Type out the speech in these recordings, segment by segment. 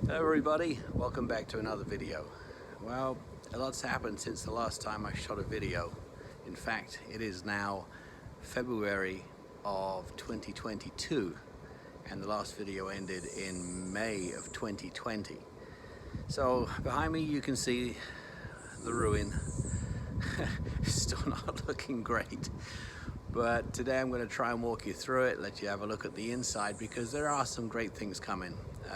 Hello everybody, welcome back to another video. Well, a lot's happened since the last time I shot a video. In fact, it is now February of 2022 and the last video ended in May of 2020. So behind me you can see the ruin. It's still not looking great. But today I'm going to try and walk you through it, let you have a look at the inside because there are some great things coming.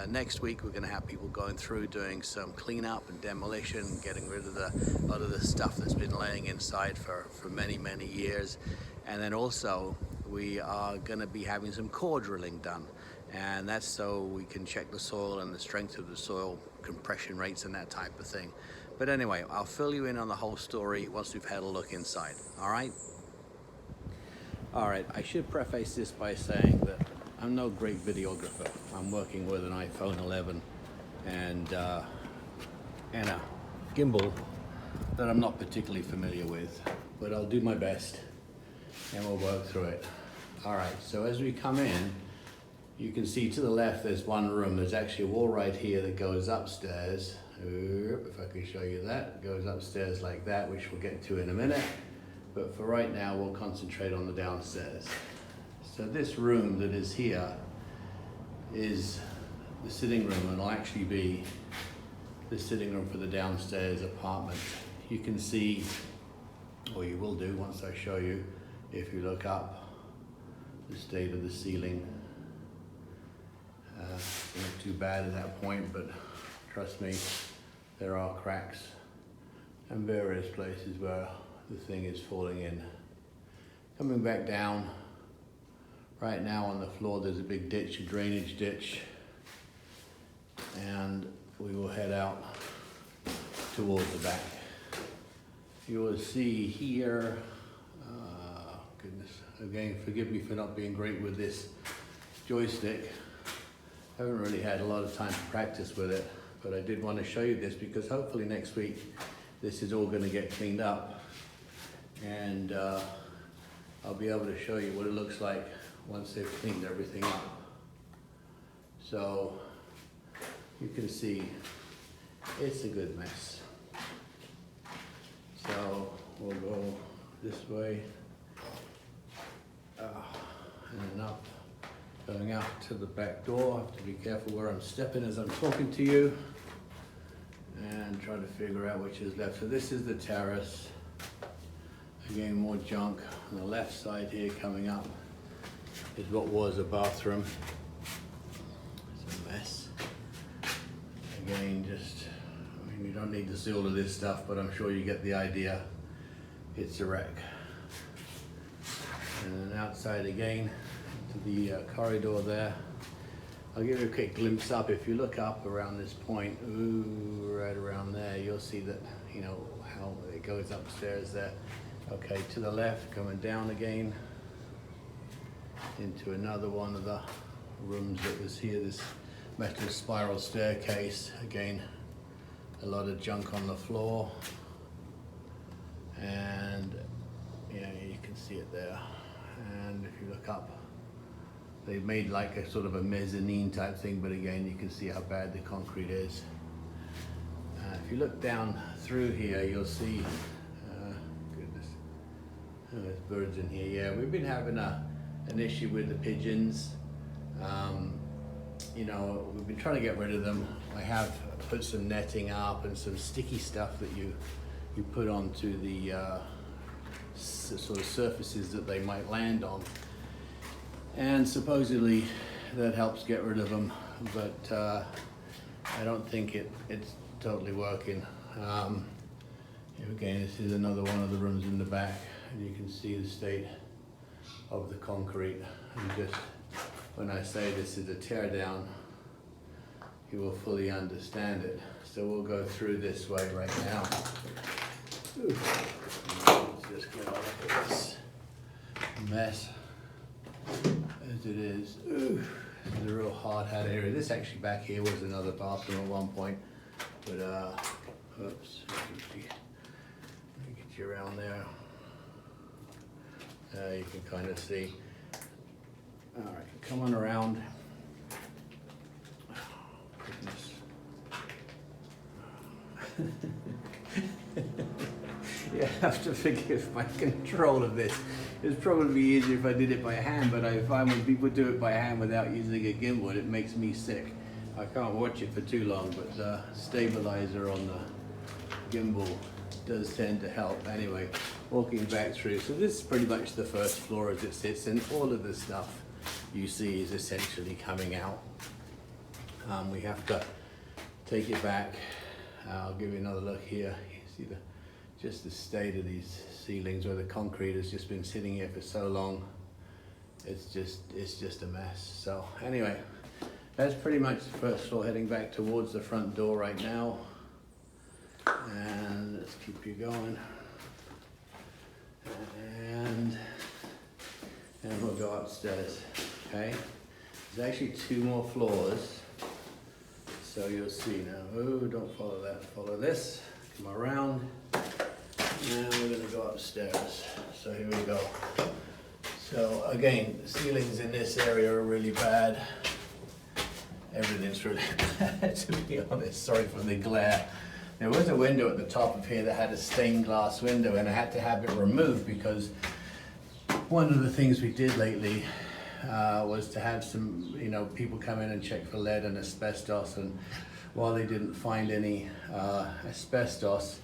Next week we're going to have people going through doing some cleanup and demolition, getting rid of a lot of the stuff that's been laying inside for many years. And then also we are going to be having some core drilling done. And that's so we can check the soil and the strength of the soil, compression rates and that type of thing. But anyway, I'll fill you in on the whole story once we've had a look inside, all right? All right, I should preface this by saying that I'm no great videographer. I'm working with an iPhone 11 and a gimbal that I'm not particularly familiar with, but I'll do my best and we'll work through it. All right, so as we come in, you can see to the left there's one room. There's actually a wall right here that goes upstairs. If I can show you that, it goes upstairs like that, which we'll get to in a minute. But for right now, we'll concentrate on the downstairs. So this room that is here is the sitting room, and will actually be the sitting room for the downstairs apartment. You can see, or you will do once I show you, if you look up, the state of the ceiling. Not too bad at that point, but trust me, there are cracks and various places where the thing is falling in. Coming back down, right now on the floor there's a big ditch, a drainage ditch, and we will head out towards the back. You will see here, goodness, again, forgive me for not being great with this joystick. I haven't really had a lot of time to practice with it, but I did want to show you this because hopefully next week this is all going to get cleaned up. And I'll be able to show you what it looks like once they've cleaned everything up. So you can see it's a good mess. So we'll go this way and then up, going out to the back door. I have to be careful where I'm stepping as I'm talking to you and try to figure out which is left. So this is the terrace. Again, more junk. On the left side here coming up is what was a bathroom. It's a mess. Again, I mean, you don't need to see all of this stuff, but I'm sure you get the idea. It's a wreck. And then outside again, to the corridor there. I'll give you a quick glimpse up. If you look up around this point, right around there, you'll see that, you know, how it goes upstairs there. Okay, to the left, coming down again into another one of the rooms that was here, this metal spiral staircase. Again, a lot of junk on the floor. And yeah, you can see it there. And if you look up, they've made like a sort of a mezzanine type thing, but again, you can see how bad the concrete is. If you look down through here, you'll see there's birds in here. Yeah, we've been having an issue with the pigeons. You know, we've been trying to get rid of them. I have put some netting up and some sticky stuff that you put onto the sort of surfaces that they might land on. And supposedly that helps get rid of them, but I don't think it's totally working. Again, this is another one of the rooms in the back. And you can see the state of the concrete. And just when I say this is a tear down, you will fully understand it. So we'll go through this way right now. Let's just get a look at this mess as it is. This is a real hard hat area. This actually back here was another bathroom at one point, but oops, let me get you around there. You can kind of see. All right, coming around. Oh, goodness. You have to forgive my control of this. It's probably easier if I did it by hand, but I find when people do it by hand without using a gimbal, it makes me sick. I can't watch it for too long, but the stabilizer on the gimbal does tend to help. Anyway, walking back through. So this is pretty much the first floor as it sits, and all of the stuff you see is essentially coming out. We have to take it back. I'll give you another look here. You see just the state of these ceilings where the concrete has just been sitting here for so long. It's just a mess. So anyway, that's pretty much the first floor, heading back towards the front door right now. And let's keep you going. And we'll go upstairs, okay? There's actually 2 more floors. So you'll see now. Oh, don't follow that, follow this. Come around. And we're gonna go upstairs. So here we go. So again, the ceilings in this area are really bad. Everything's really bad, to be honest. Sorry for the glare. There was a window at the top of here that had a stained glass window, and I had to have it removed because one of the things we did lately was to have some, people come in and check for lead and asbestos, and while they didn't find any asbestos,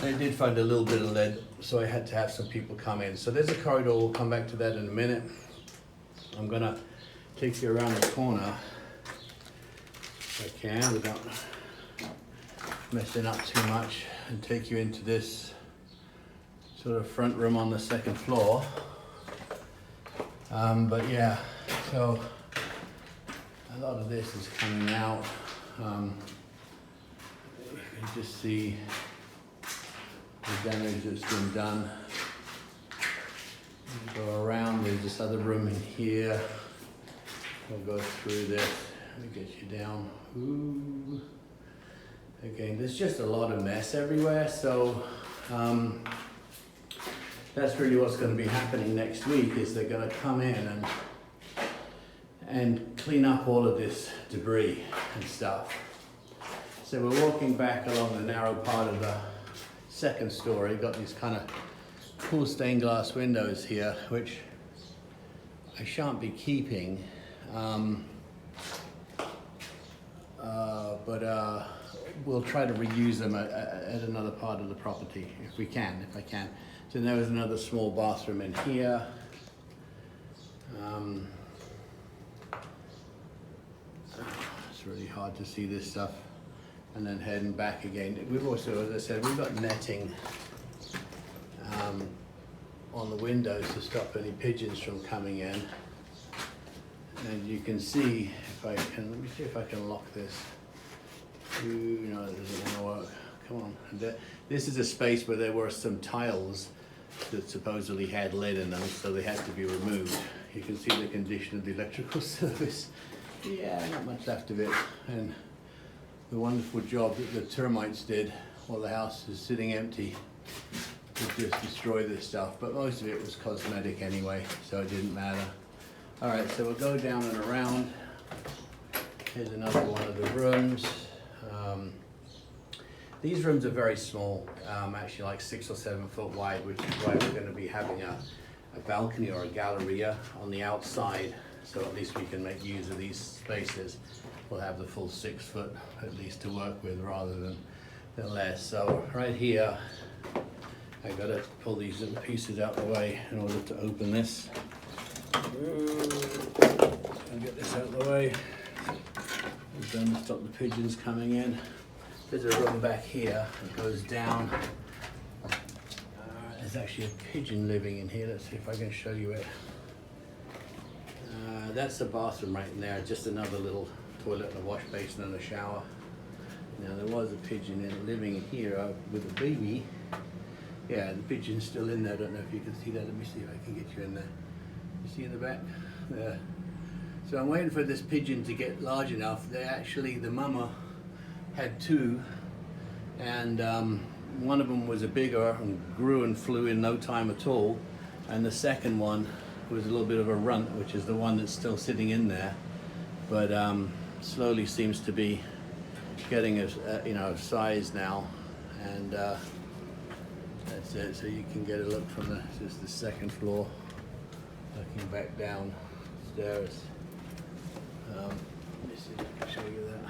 they did find a little bit of lead, so I had to have some people come in. So there's a corridor, we'll come back to that in a minute. I'm gonna take you around the corner if I can without messing up too much, and take you into this sort of front room on the 2nd floor. But yeah, so a lot of this is coming out. You can just see the damage that's been done. We'll go around, there's this other room in here. We'll go through this. Let me get you down. Ooh. Again, there's just a lot of mess everywhere, so that's really what's going to be happening next week, is they're going to come in and clean up all of this debris and stuff. So we're walking back along the narrow part of the 2nd story. Got these kind of cool stained glass windows here, which I shan't be keeping, but we'll try to reuse them at another part of the property if I can. So there was another small bathroom in here. It's really hard to see this stuff. And then heading back again. We've also, as I said, we've got netting on the windows to stop any pigeons from coming in. And you can see, let me see if I can lock this. No, it doesn't want to work. Come on. This is a space where there were some tiles that supposedly had lead in them, so they had to be removed. You can see the condition of the electrical service. Yeah, not much left of it. And the wonderful job that the termites did while the house is sitting empty to just destroy this stuff. But most of it was cosmetic anyway, so it didn't matter. All right, so we'll go down and around. Here's another one of the rooms. These rooms are very small, actually like 6 or 7 foot wide, which is why we're going to be having a balcony or a galleria on the outside, so at least we can make use of these spaces. We'll have the full 6 foot at least to work with rather than less. So right here, I got to pull these little pieces out of the way in order to open this. And get this out of the way. We've done to stop the pigeons coming in. There's a room back here that goes down. There's actually a pigeon living in here. Let's see if I can show you it. That's the bathroom right in there. Just another little toilet and a wash basin and a shower. Now there was a pigeon living in here with a baby. Yeah, the pigeon's still in there. I don't know if you can see that. Let me see if I can get you in there. You see in the back? There. So I'm waiting for this pigeon to get large enough. The mama had 2, and one of them was a bigger and grew and flew in no time at all, and the second one was a little bit of a runt, which is the one that's still sitting in there, but slowly seems to be getting a size now, and that's it. So you can get a look from just the second floor, looking back down stairs. Let me see if I can show you that.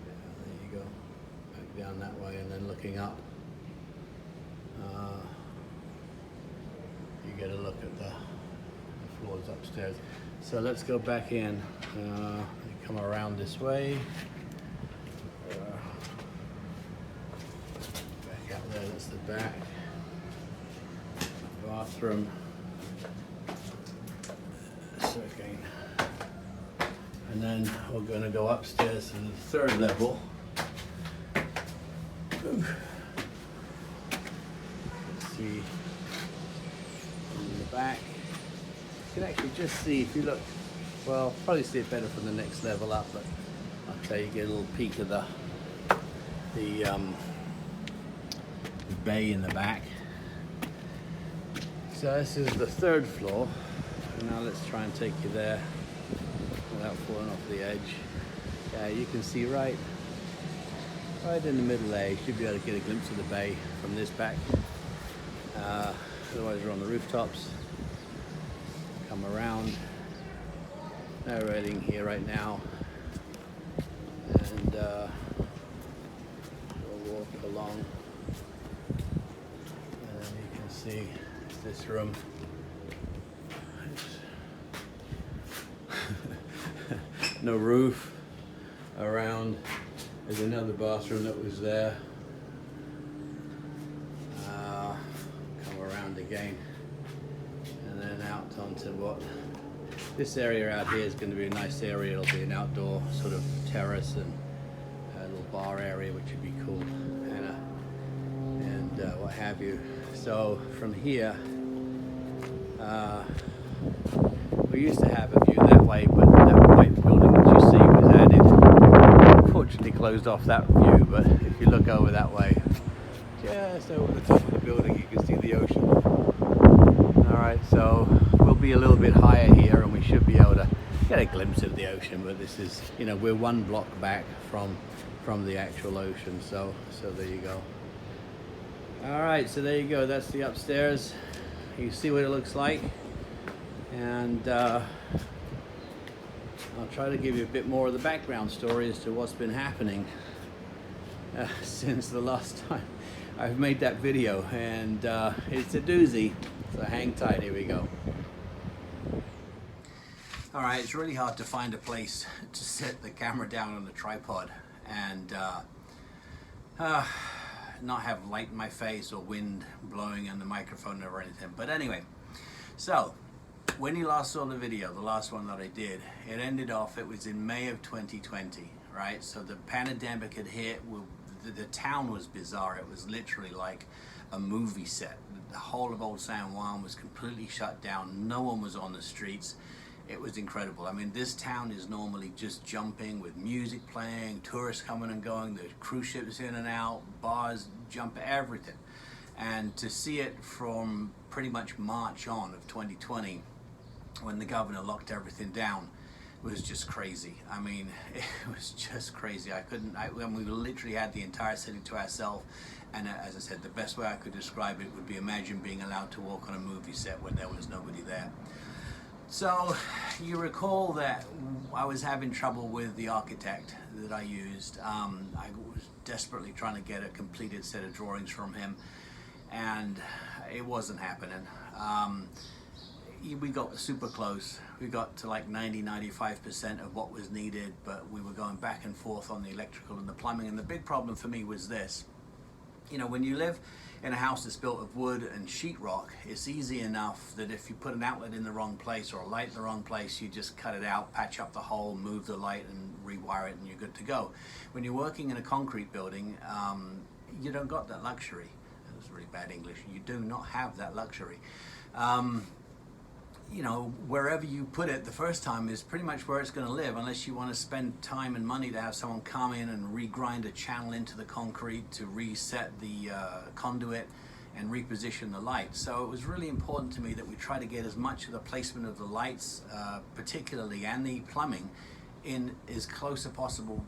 Yeah, there you go, back down that way, and then looking up, you get a look at the floors upstairs. So let's go back in. Come around this way. Back out there, that's the back. Bathroom. Again. And then we're going to go upstairs to the third level. Let's see in the back. You can actually just see, if you look, well, probably see it better from the next level up, but I'll tell you, get a little peek of the bay in the back. So this is the third floor. Now let's try and take you there without falling off the edge. Yeah, you can see right in the middle there. You should be able to get a glimpse of the bay from this back. Otherwise we're on the rooftops. Come around. No railing here right now, and we'll walk along, and then you can see this room. No roof around. There's another bathroom that was there. Come around again, and then out onto what this area out here is going to be a nice area. It'll be an outdoor sort of terrace and a little bar area, which would be cool, and what have you. So from here, we used to have a view that way, but that white building that you see was added. Unfortunately closed off that view, but if you look over that way, just over the top of the building, you can see the ocean. Alright, so we'll be a little bit higher here, and we should be able to get a glimpse of the ocean, but this is, you know, we're one block back from the actual ocean, so there you go. Alright, so there you go, that's the upstairs. You see what it looks like, and I'll try to give you a bit more of the background story as to what's been happening since the last time I've made that video, and it's a doozy, so hang tight, here we go. Alright, it's really hard to find a place to set the camera down on the tripod and not have light in my face or wind blowing in the microphone or anything. But anyway, so when you last saw the video, the last one that I did, it ended off, it was in May of 2020, right? So the pandemic had hit, the town was bizarre. It was literally like a movie set. The whole of Old San Juan was completely shut down. No one was on the streets. It was incredible. I mean, this town is normally just jumping with music playing, tourists coming and going, there's cruise ships in and out, bars, jump, everything. And to see it from pretty much March on of 2020, when the governor locked everything down, was just crazy. I mean, it was just crazy. When we literally had the entire city to ourselves, and as I said, the best way I could describe it would be, imagine being allowed to walk on a movie set when there was nobody there. So you recall that I was having trouble with the architect that I used. I was desperately trying to get a completed set of drawings from him, and it wasn't happening. We got super close. We got to like 90-95% of what was needed, but we were going back and forth on the electrical and the plumbing. And the big problem for me was this. You know, when you live in a house that's built of wood and sheetrock, it's easy enough that if you put an outlet in the wrong place or a light in the wrong place, you just cut it out, patch up the hole, move the light and rewire it, and you're good to go. When you're working in a concrete building, you don't got that luxury. That was really bad English. You do not have that luxury. You know, wherever you put it the first time is pretty much where it's going to live, unless you want to spend time and money to have someone come in and regrind a channel into the concrete to reset the conduit and reposition the lights. So it was really important to me that we try to get as much of the placement of the lights, particularly, and the plumbing in as close as possible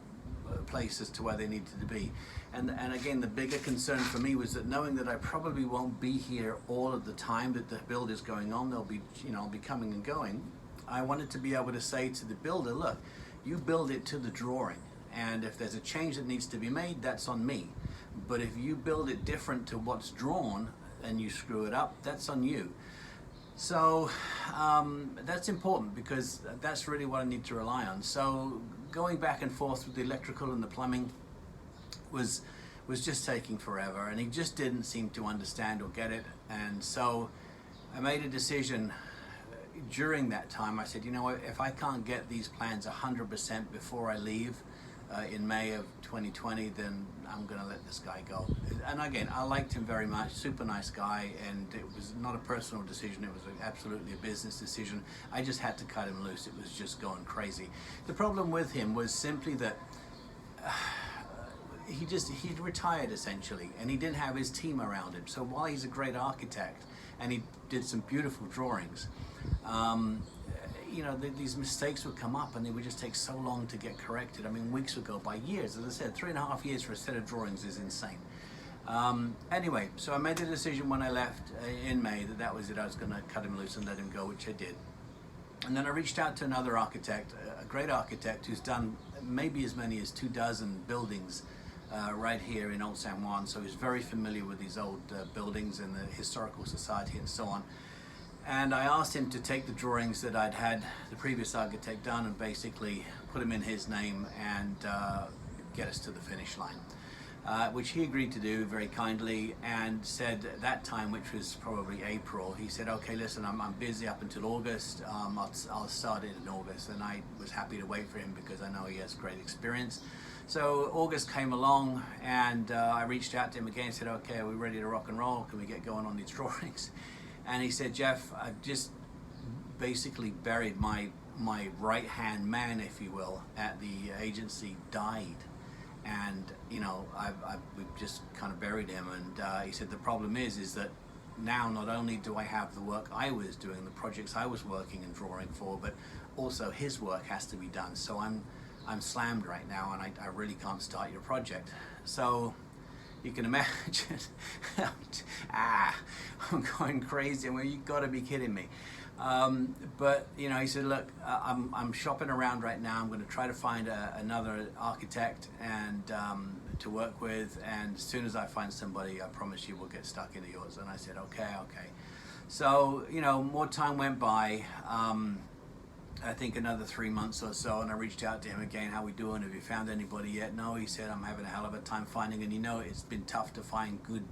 place as to where they needed to be. And again, the bigger concern for me was that knowing that I probably won't be here all of the time that the build is going on, they'll be, I'll be coming and going. I wanted to be able to say to the builder, look, you build it to the drawing, and if there's a change that needs to be made, that's on me. But if you build it different to what's drawn and you screw it up, that's on you. So that's important, because that's really what I need to rely on. So going back and forth with the electrical and the plumbing was just taking forever, and he just didn't seem to understand or get it. And so I made a decision during that time. I said, you know what, if I can't get these plans 100% before I leave in May of 2020, then I'm gonna let this guy go. And again, I liked him very much, super nice guy, and it was not a personal decision, it was absolutely a business decision. I just had to cut him loose. It was just going crazy. The problem with him was simply that he'd retired essentially, and he didn't have his team around him. So while he's a great architect and he did some beautiful drawings, these mistakes would come up and they would just take so long to get corrected. I mean, weeks would go by, years. As I said, 3.5 years for a set of drawings is insane. Anyway, so I made the decision when I left in May that was it. I was going to cut him loose and let him go, which I did. And then I reached out to another architect, a great architect who's done maybe as many as 24 buildings right here in Old San Juan. So he's very familiar with these old buildings and the historical society and so on. And I asked him to take the drawings that I'd had the previous architect done and basically put them in his name and get us to the finish line, which he agreed to do very kindly, and said at that time, which was probably April, he said, okay, listen, I'm busy up until August, I'll start it in August. And I was happy to wait for him because I know he has great experience. So August came along, and I reached out to him again and said, okay, are we ready to rock and roll? Can we get going on these drawings? And he said, Jeff, I've just basically buried my right-hand man, if you will, at the agency, died. And, we've just kind of buried him. And he said, the problem is that now not only do I have the work I was doing, the projects I was working and drawing for, but also his work has to be done. So I'm slammed right now, and I really can't start your project. So you can imagine, I'm going crazy. Well, you got to be kidding me. But he said, look, I'm shopping around right now. I'm going to try to find another architect and to work with, and as soon as I find somebody, I promise you we'll get stuck into yours. And I said, okay. So more time went by. I think another 3 months or so, and I reached out to him again. How we doing? Have you found anybody yet? No, he said, I'm having a hell of a time finding, and it's been tough to find good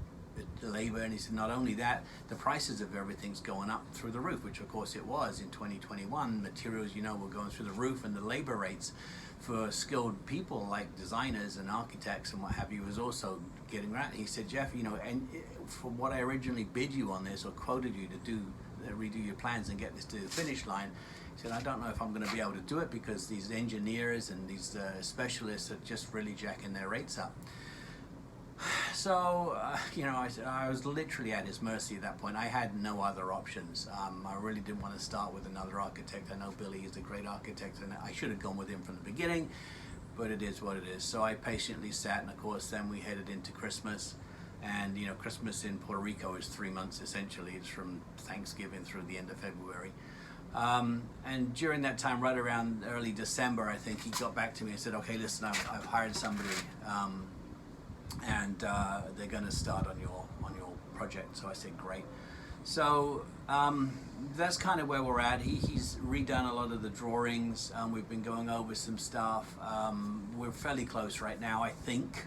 labor. And he said, not only that, the prices of everything's going up through the roof, which of course it was in 2021. Materials, were going through the roof, and the labor rates for skilled people like designers and architects and what have you was also getting around. He said, Jeff, and for what I originally bid you on this or quoted you to redo your plans and get this to the finish line, he said, I don't know if I'm going to be able to do it because these engineers and these specialists are just really jacking their rates up. So, I was literally at his mercy at that point. I had no other options. I really didn't want to start with another architect. I know Billy is a great architect, and I should have gone with him from the beginning, but it is what it is. So I patiently sat, and of course then we headed into Christmas. And Christmas in Puerto Rico is 3 months essentially. It's from Thanksgiving through the end of February. And during that time, right around early December, I think, he got back to me and said, okay, listen, I've hired somebody, and they're going to start on your project. So I said, great. So that's kind of where we're at. He's redone a lot of the drawings. We've been going over some stuff. We're fairly close right now, I think.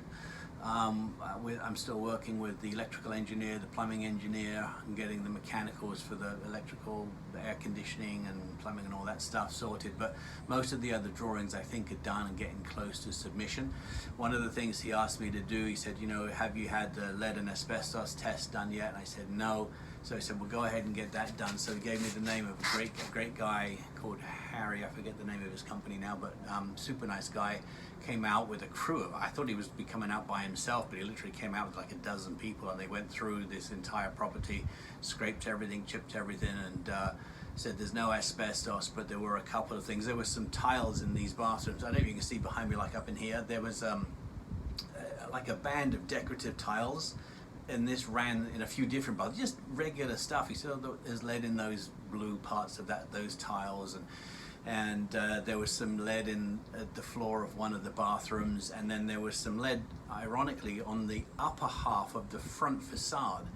I'm still working with the electrical engineer, the plumbing engineer, and getting the mechanicals for the electrical, the air conditioning and plumbing and all that stuff sorted. But most of the other drawings I think are done and getting close to submission. One of the things he asked me to do, he said, have you had the lead and asbestos test done yet? And I said, no. So he said, well, go ahead and get that done. So he gave me the name of a great guy called Harry. I forget the name of his company now, but super nice guy. Came out with a crew of, I thought he was coming out by himself, but he literally came out with like 12 people, and they went through this entire property, scraped everything, chipped everything, and said there's no asbestos, but there were a couple of things. There were some tiles in these bathrooms. I don't know if you can see behind me, like up in here, there was like a band of decorative tiles, and this ran in a few different bathrooms, just regular stuff. He said, oh, there's lead in those blue parts of those tiles, and there was some lead in the floor of one of the bathrooms, and then there was some lead, ironically, on the upper half of the front facade,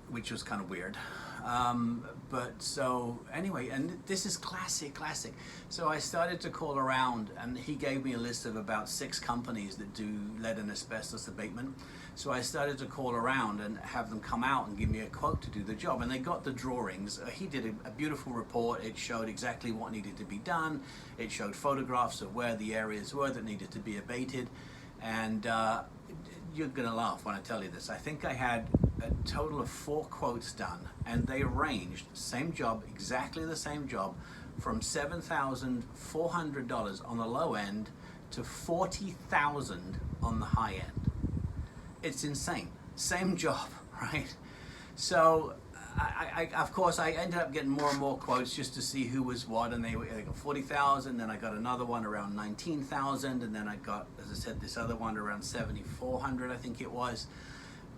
which was kind of weird. But so anyway, and this is classic. So I started to call around, and he gave me a list of about 6 companies that do lead and asbestos abatement. So I started to call around and have them come out and give me a quote to do the job, and they got the drawings. He did a beautiful report. It showed exactly what needed to be done. It showed photographs of where the areas were that needed to be abated, and you're gonna laugh when I tell you this. I think I had a total of 4 quotes done, and they ranged, same job, exactly the same job, from $7,400 on the low end to $40,000 on the high end. It's insane. Same job, right? So I of course I ended up getting more and more quotes just to see who was what, and they got 40,000, then I got another one around 19,000, and then I got, as I said, this other one around 7,400, I think it was,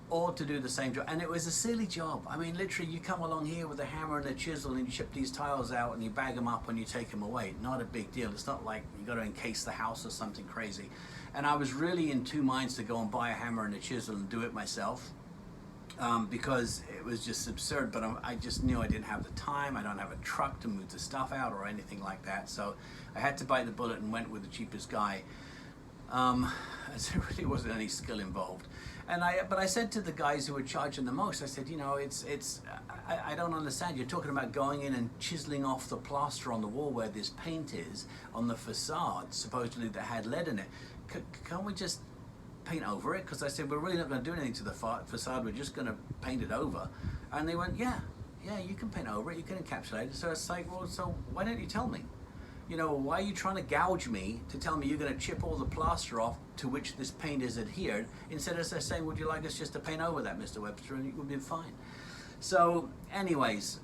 all to do the same job. And it was a silly job. I mean, literally, you come along here with a hammer and a chisel and you chip these tiles out and you bag them up and you take them away. Not a big deal. It's not like you got to encase the house or something crazy. And I was really in 2 minds to go and buy a hammer and a chisel and do it myself, because it was just absurd. But I just knew I didn't have the time. I don't have a truck to move the stuff out or anything like that. So I had to bite the bullet and went with the cheapest guy. As there really wasn't any skill involved. But I said to the guys who were charging the most, I said, you know, I don't understand. You're talking about going in and chiseling off the plaster on the wall where this paint is on the facade, supposedly that had lead in it. Can't we just paint over it? Because I said, we're really not going to do anything to the facade. We're just going to paint it over. And they went, yeah, you can paint over it. You can encapsulate it. So it's like, well, so why don't you tell me? You know, why are you trying to gouge me to tell me you're going to chip all the plaster off to which this paint is adhered, instead of saying, would you like us just to paint over that, Mr. Webster, and it would be fine. So anyways,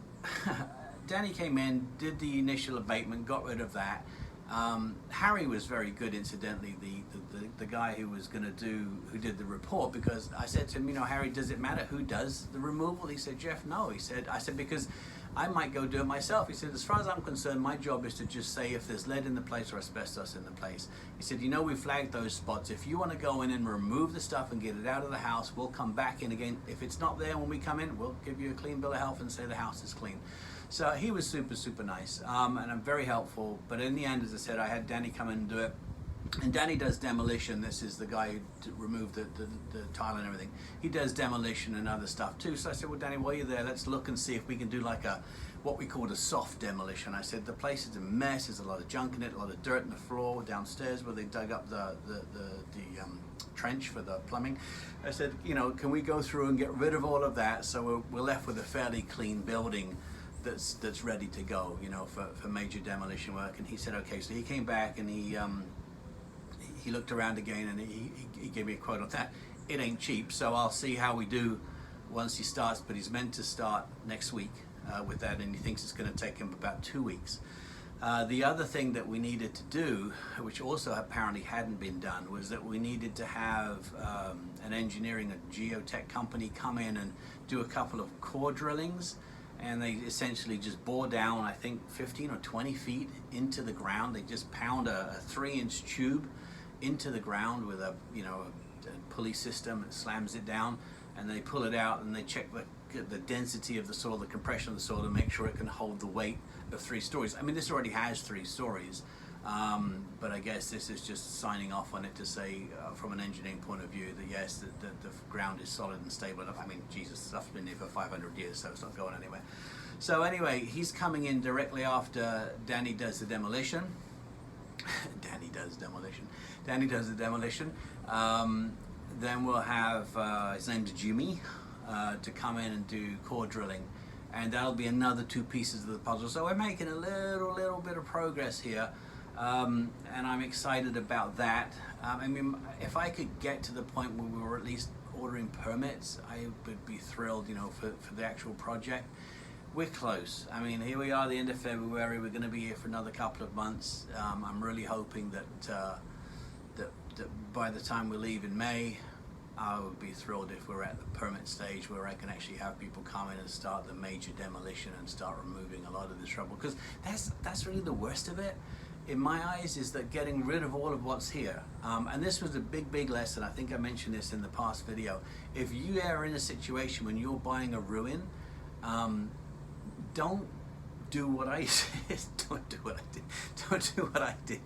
Danny came in, did the initial abatement, got rid of that. Harry was very good, incidentally, the guy who did the report, because I said to him, you know, Harry, does it matter who does the removal? He said, Jeff, no. I said, because I might go do it myself. He said, as far as I'm concerned, my job is to just say if there's lead in the place or asbestos in the place. He said, you know, we flagged those spots. If you want to go in and remove the stuff and get it out of the house, we'll come back in again. If it's not there when we come in, we'll give you a clean bill of health and say the house is clean. So he was super nice, and I'm very helpful. But in the end, as I said, I had Danny come in and do it. And Danny does demolition. This is the guy who removed the tile and everything. He does demolition and other stuff too. So I said, well, Danny, while you're there, let's look and see if we can do like what we called a soft demolition. I said, the place is a mess. There's a lot of junk in it, a lot of dirt in the floor downstairs where they dug up the trench for the plumbing. I said, you know, can we go through and get rid of all of that so we're left with a fairly clean building that's ready to go, you know, for major demolition work? And he said, okay. So he came back and he looked around again, and he gave me a quote on that. It ain't cheap, so I'll see how we do once he starts, but he's meant to start next week with that, and he thinks it's going to take him about 2 weeks. The other thing that we needed to do, which also apparently hadn't been done, was that we needed to have a geotech company come in and do a couple of core drillings, and they essentially just bore down, I think 15 or 20 feet into the ground. They just pound a 3-inch tube into the ground with a pulley system that slams it down, and they pull it out and they check the density of the soil, the compression of the soil, to make sure it can hold the weight of 3 stories. I mean, this already has 3 stories, but I guess this is just signing off on it to say, from an engineering point of view, that yes, the ground is solid and stable. I mean, Jesus, stuff's been there for 500 years, so it's not going anywhere. So anyway, he's coming in directly after Danny does the demolition. Danny does the demolition. Then we'll have, his name's Jimmy, to come in and do core drilling. And that'll be another 2 pieces of the puzzle. So we're making a little bit of progress here. And I'm excited about that. I mean, if I could get to the point where we were at least ordering permits, I would be thrilled, you know, for the actual project. we're close. I mean, here we are, the end of February. We're going to be here for another couple of months. I'm really hoping that by the time we leave in May, I would be thrilled if we're at the permit stage where I can actually have people come in and start the major demolition and start removing a lot of this rubble. Because that's really the worst of it, in my eyes, is that getting rid of all of what's here. And this was a big lesson. I think I mentioned this in the past video. If you are in a situation when you're buying a ruin, don't do what I said. Don't do what I did. Don't do what I did.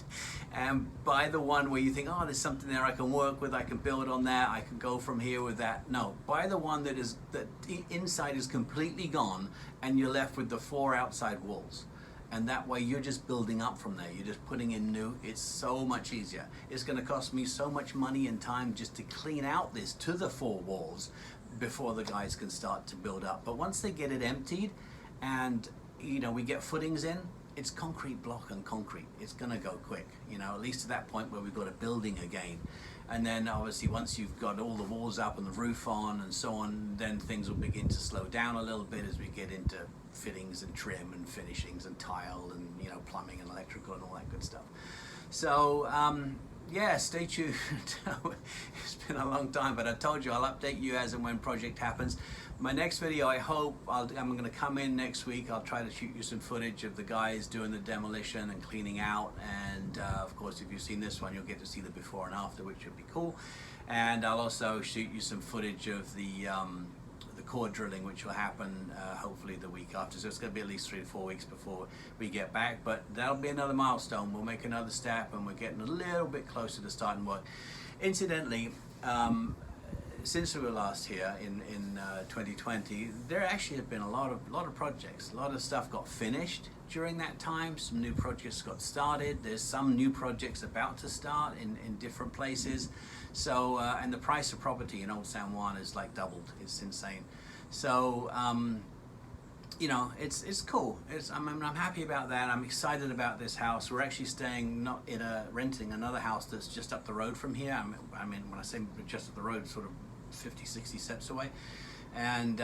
And buy the one where you think, oh, there's something there I can work with, I can build on that, I can go from here with that. No, buy the one that the inside is completely gone and you're left with the 4 outside walls. And that way you're just building up from there. You're just putting in new. It's so much easier. It's going to cost me so much money and time just to clean out this to the 4 walls before the guys can start to build up. But once they get it emptied and we get footings in, it's concrete block and concrete. It's gonna go quick, at least to that point where we've got a building again. And then obviously once you've got all the walls up and the roof on and so on, then things will begin to slow down a little bit as we get into fittings and trim and finishings and tile and plumbing and electrical and all that good stuff. So yeah, stay tuned. It's been a long time, but I told you I'll update you as and when project happens. My next video, I hope, I'm going to come in next week. I'll try to shoot you some footage of the guys doing the demolition and cleaning out. And of course, if you've seen this one, you'll get to see the before and after, which would be cool. And I'll also shoot you some footage of the core drilling, which will happen hopefully the week after. So it's going to be at least 3 to 4 weeks before we get back. But that'll be another milestone. We'll make another step, and we're getting a little bit closer to starting work. Incidentally, since we were last here in 2020, there actually have been a lot of projects. A lot of stuff got finished during that time. Some new projects got started. There's some new projects about to start in different places. So and the price of property in Old San Juan is like doubled. It's insane. So it's cool. I'm happy about that. I'm excited about this house. We're actually staying renting another house that's just up the road from here. I mean when I say just up the road, sort of 50, 60 steps away. And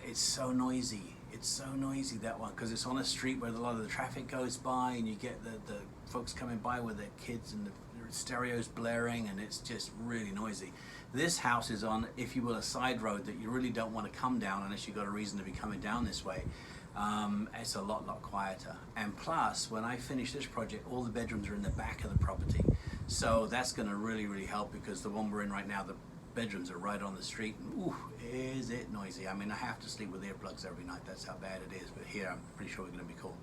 it's so noisy. It's so noisy, that one, because it's on a street where a lot of the traffic goes by, and you get the folks coming by with their kids and the stereos blaring, and it's just really noisy. This house is on, if you will, a side road that you really don't want to come down unless you've got a reason to be coming down this way. It's a lot quieter. And plus, when I finish this project, all the bedrooms are in the back of the property. So that's going to really help, because the one we're in right now, the bedrooms are right on the street, and ooh, is it noisy. I mean, I have to sleep with earplugs every night. That's how bad it is. But here, I'm pretty sure we're going to be cool.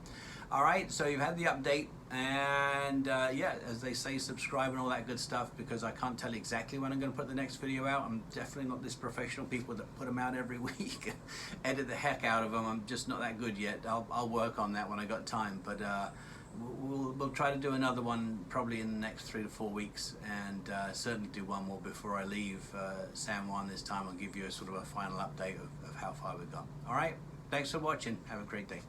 All right, so you've had the update, and yeah, as they say, subscribe and all that good stuff, because I can't tell you exactly when I'm going to put the next video out. I'm definitely not this professional people that put them out every week, edit the heck out of them. I'm just not that good yet. I'll work on that when I got time, but we'll try to do another one probably in the next 3 to 4 weeks, and certainly do one more before I leave San Juan this time. I'll give you a sort of a final update of how far we've got. All right, thanks for watching. Have a great day.